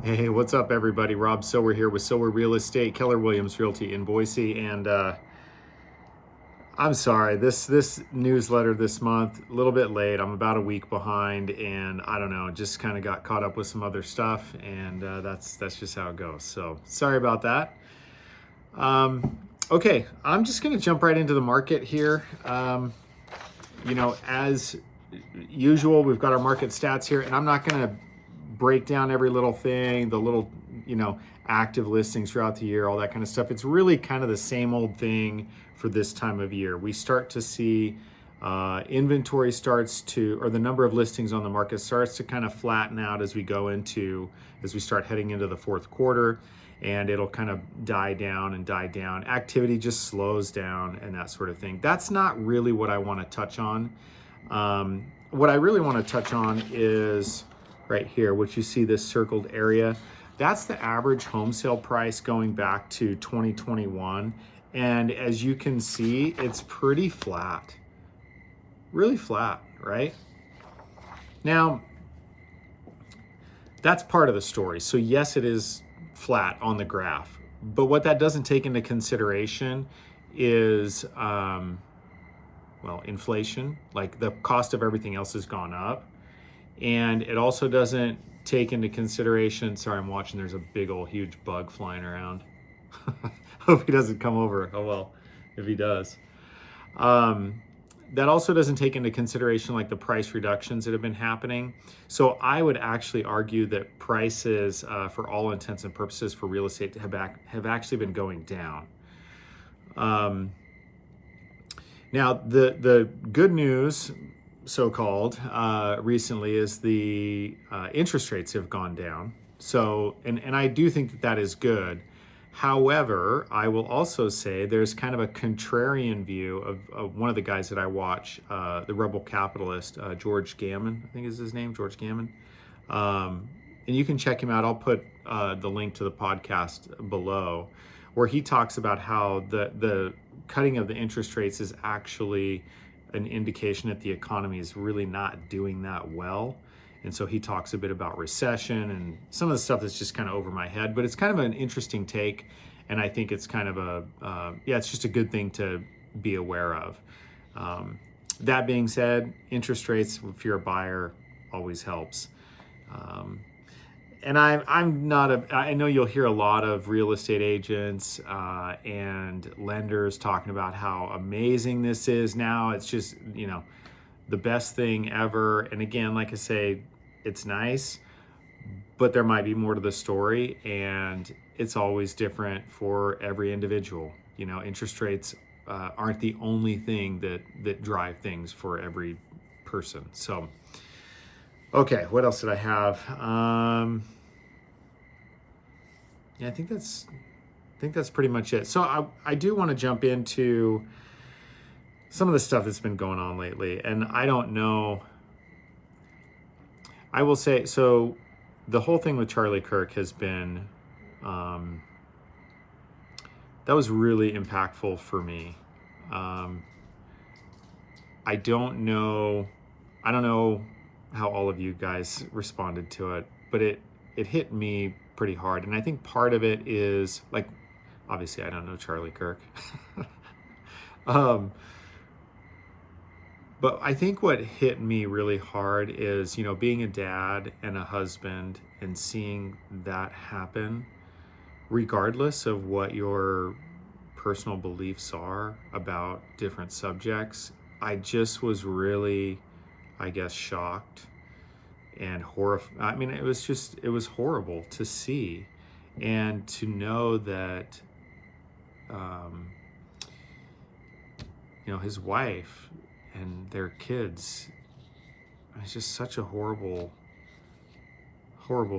Hey, what's up, everybody? Rob Silver here with Silver Real Estate, Keller Williams Realty in Boise, and I'm sorry, this newsletter this month a little bit late. I'm about a week behind, and I don't know, just kind of got caught up with some other stuff, and that's just how it goes. So sorry about that. Okay, I'm just going to jump right into the market here. As usual, we've got our market stats here, and I'm not going to break down every little thing, the little, active listings throughout the year, all that kind of stuff. It's really kind of the same old thing for this time of year. We start to see inventory or the number of listings on the market starts to kind of flatten out as we start heading into the fourth quarter, and it'll kind of die down and die down. Activity just slows down and that sort of thing. That's not really what I want to touch on. What I really want to touch on is right here, which you see this circled area. That's the average home sale price going back to 2021. And as you can see, it's pretty flat, really flat, right? Now, that's part of the story. So yes, it is flat on the graph, but what that doesn't take into consideration is, inflation, like the cost of everything else has gone up. And it also doesn't take into consideration, sorry, I'm watching, there's a big old huge bug flying around. Hope he doesn't come over. Oh well, if he does. That also doesn't take into consideration like the price reductions that have been happening. So I would actually argue that prices, for all intents and purposes for real estate, have actually been going down. Now, the good news, so-called, recently is the interest rates have gone down. So, and I do think that is good. However, I will also say there's kind of a contrarian view of one of the guys that I watch, the Rebel Capitalist, George Gammon, I think is his name, George Gammon. And you can check him out. I'll put the link to the podcast below, where he talks about how the cutting of the interest rates is actually an indication that the economy is really not doing that well. And so he talks a bit about recession and some of the stuff that's just kind of over my head, but it's kind of an interesting take. And I think it's kind of it's just a good thing to be aware of. That being said, interest rates, if you're a buyer, always helps. And I know you'll hear a lot of real estate agents and lenders talking about how amazing this is now. It's just, the best thing ever. And again, like I say, it's nice, but there might be more to the story, and it's always different for every individual. Interest rates aren't the only thing that drive things for every person. So, okay, what else did I have? I think that's pretty much it. So I do want to jump into some of the stuff that's been going on lately, and I don't know. I will say, so the whole thing with Charlie Kirk has been, that was really impactful for me. I don't know how all of you guys responded to it, but it hit me pretty hard. And I think part of it is, like, obviously I don't know Charlie Kirk. But I think what hit me really hard is, being a dad and a husband and seeing that happen, regardless of what your personal beliefs are about different subjects. I just was really, I guess, shocked and horrified. I mean, it was horrible to see and to know that, his wife and their kids, it's just such a horrible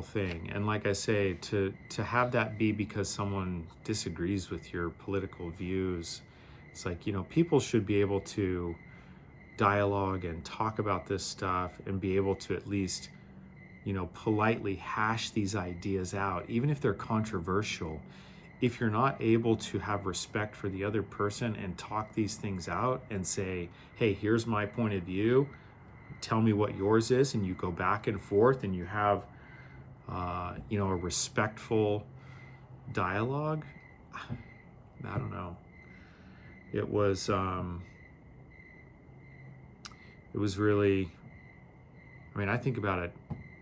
thing. And like I say, to have that be because someone disagrees with your political views, it's like, people should be able to dialogue and talk about this stuff and be able to at least, politely hash these ideas out, even if they're controversial. If you're not able to have respect for the other person and talk these things out and say, hey, here's my point of view, tell me what yours is, and you go back and forth and you have a respectful dialogue. I don't know. It was really, I mean, I think about it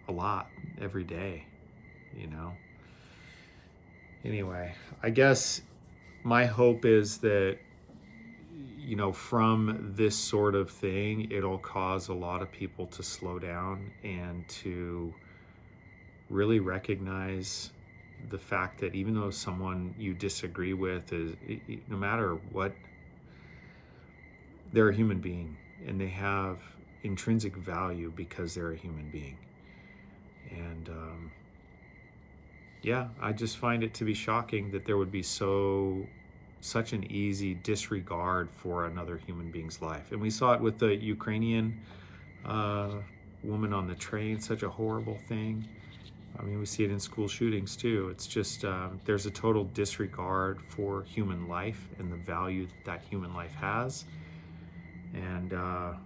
a lot every day, Anyway, I guess my hope is that, from this sort of thing, it'll cause a lot of people to slow down and to really recognize the fact that even though someone you disagree with is, no matter what, they're a human being and they have intrinsic value because they're a human being. And I just find it to be shocking that there would be such an easy disregard for another human being's life. And we saw it with the Ukrainian woman on the train, such a horrible thing. I mean, we see it in school shootings too. It's just, there's a total disregard for human life and the value that human life has. And I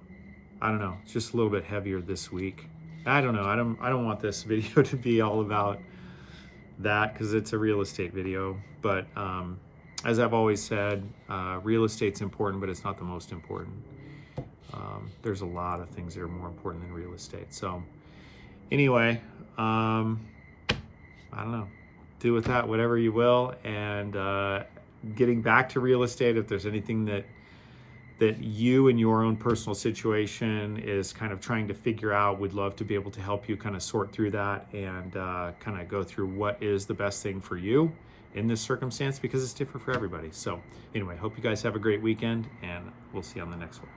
don't know, it's just a little bit heavier this week. I don't know, I don't want this video to be all about that because it's a real estate video. But as I've always said, real estate's important, but it's not the most important. There's a lot of things that are more important than real estate. So anyway, I don't know, do with that whatever you will. And getting back to real estate, if there's anything that you in your own personal situation is kind of trying to figure out, we'd love to be able to help you kind of sort through that and kind of go through what is the best thing for you in this circumstance, because it's different for everybody. So anyway, hope you guys have a great weekend, and we'll see you on the next one.